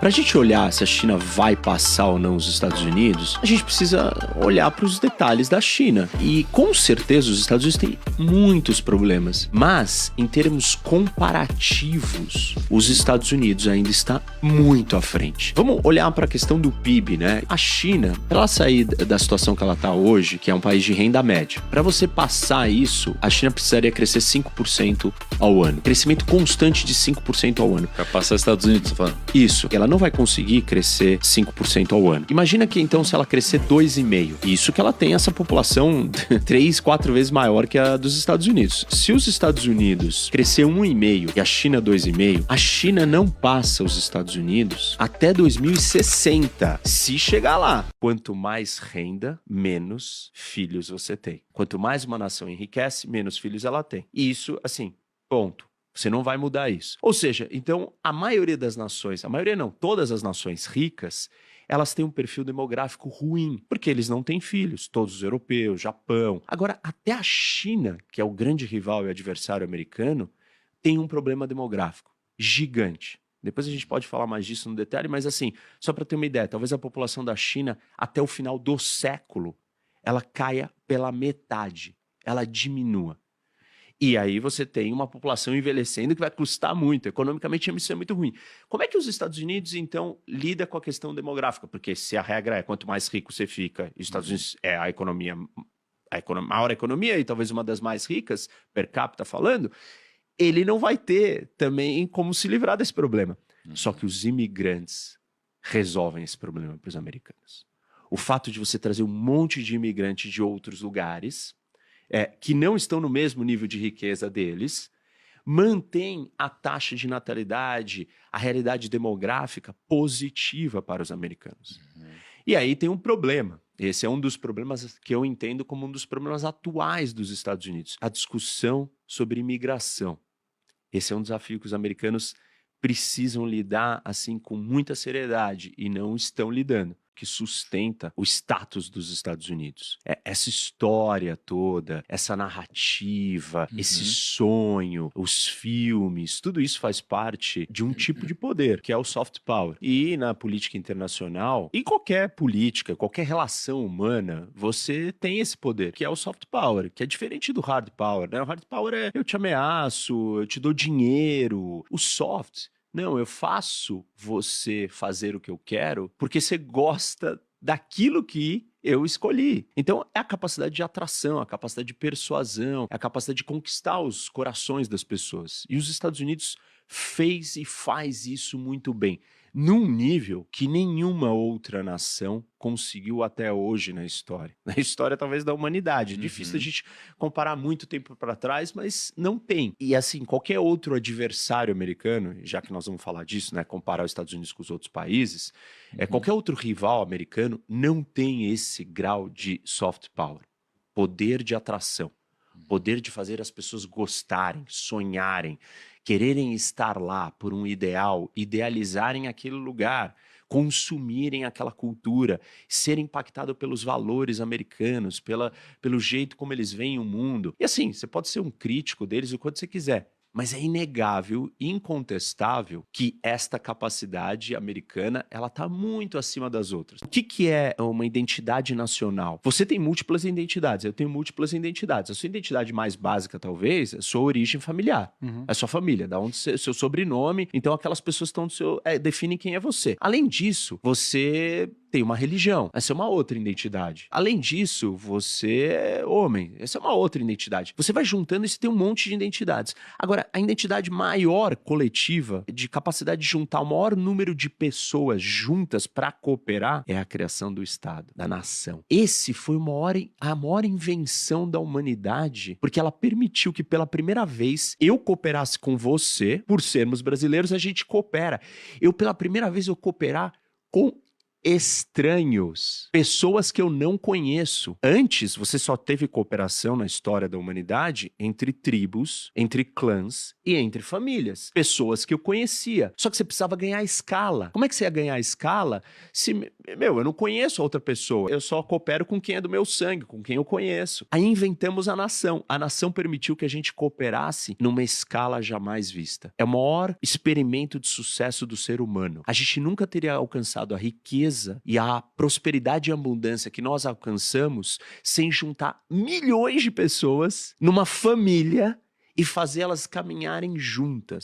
Para a gente olhar se a China vai passar ou não os Estados Unidos, a gente precisa olhar para os detalhes da China. E com certeza os Estados Unidos têm muitos problemas, mas em termos comparativos, os Estados Unidos ainda está muito à frente. Vamos olhar para a questão do PIB, né? A China, para ela sair da situação que ela está hoje, que é um país de renda média, para você passar isso, a China precisaria crescer 5% ao ano. Crescimento constante de 5% ao ano. Para passar os Estados Unidos, você fala? Isso. Ela não vai conseguir crescer 5% ao ano. Imagina que então se ela crescer 2,5%. Isso que ela tem essa população 3, 4 vezes maior que a dos Estados Unidos. Se os Estados Unidos crescer 1,5% e a China 2,5%, a China não passa os Estados Unidos até 2060. Se chegar lá, quanto mais renda, menos filhos você tem. Quanto mais uma nação enriquece, menos filhos ela tem. E isso, assim, ponto. Você não vai mudar isso. Ou seja, então, a maioria das nações, a maioria não, todas as nações ricas, elas têm um perfil demográfico ruim, porque eles não têm filhos, todos os europeus, Japão. Agora, até a China, que é o grande rival e adversário americano, tem um problema demográfico gigante. Depois a gente pode falar mais disso no detalhe, mas assim, só para ter uma ideia, talvez a população da China, até o final do século, ela caia pela metade, ela diminua. E aí você tem uma população envelhecendo que vai custar muito. Economicamente, isso é muito ruim. Como é que os Estados Unidos, então, lida com a questão demográfica? Porque se a regra é quanto mais rico você fica, e os Estados Unidos é a maior economia e talvez uma das mais ricas, per capita falando, ele não vai ter também como se livrar desse problema. Só que os imigrantes resolvem esse problema para os americanos. O fato de você trazer um monte de imigrantes de outros lugares... que não estão no mesmo nível de riqueza deles, mantém a taxa de natalidade, a realidade demográfica positiva para os americanos. E aí tem um problema. Esse é um dos problemas que eu entendo como um dos problemas atuais dos Estados Unidos. A discussão sobre imigração. Esse é um desafio que os americanos precisam lidar assim com muita seriedade e não estão lidando, que sustenta o status dos Estados Unidos. Essa história toda, essa narrativa, esse sonho, os filmes, tudo isso faz parte de um tipo de poder, que é o soft power. E na política internacional, em qualquer política, qualquer relação humana, você tem esse poder, que é o soft power, que é diferente do hard power, né? O hard power é eu te ameaço, eu te dou dinheiro. O soft... Não, eu faço você fazer o que eu quero porque você gosta daquilo que eu escolhi. Então, é a capacidade de atração, a capacidade de persuasão, é a capacidade de conquistar os corações das pessoas. E os Estados Unidos fez e faz isso muito bem, num nível que nenhuma outra nação conseguiu até hoje na história. Na história, talvez, da humanidade. É difícil a gente comparar muito tempo para trás, mas não tem. E, assim, qualquer outro adversário americano, já que nós vamos falar disso, né, comparar os Estados Unidos com os outros países, qualquer outro rival americano não tem esse grau de soft power, poder de atração, poder de fazer as pessoas gostarem, sonharem, quererem estar lá por um ideal, idealizarem aquele lugar, consumirem aquela cultura, ser impactado pelos valores americanos, pelo jeito como eles veem o mundo. E assim, você pode ser um crítico deles o quanto você quiser, mas é inegável, incontestável que esta capacidade americana, ela está muito acima das outras. O que é uma identidade nacional? Você tem múltiplas identidades, eu tenho múltiplas identidades. A sua identidade mais básica, talvez, é a sua origem familiar, a sua família, da onde seu sobrenome. Então, aquelas pessoas estão do seu... definem quem é você. Além disso, você tem uma religião, essa é uma outra identidade. Além disso, você é homem, essa é uma outra identidade. Você vai juntando e você tem um monte de identidades. Agora, a identidade maior coletiva, de capacidade de juntar o maior número de pessoas juntas para cooperar, é a criação do Estado, da nação. Esse foi a maior invenção da humanidade, porque ela permitiu que pela primeira vez eu cooperasse com você, por sermos brasileiros, a gente coopera. Pela primeira vez, eu cooperar com estranhos, pessoas que eu não conheço. Antes, você só teve cooperação na história da humanidade entre tribos, entre clãs e entre famílias. Pessoas que eu conhecia. Só que você precisava ganhar escala. Como é que você ia ganhar escala se eu não conheço a outra pessoa, eu só coopero com quem é do meu sangue, com quem eu conheço. Aí inventamos a nação. A nação permitiu que a gente cooperasse numa escala jamais vista. É o maior experimento de sucesso do ser humano. A gente nunca teria alcançado a riqueza e a prosperidade e abundância que nós alcançamos sem juntar milhões de pessoas numa família e fazer elas caminharem juntas.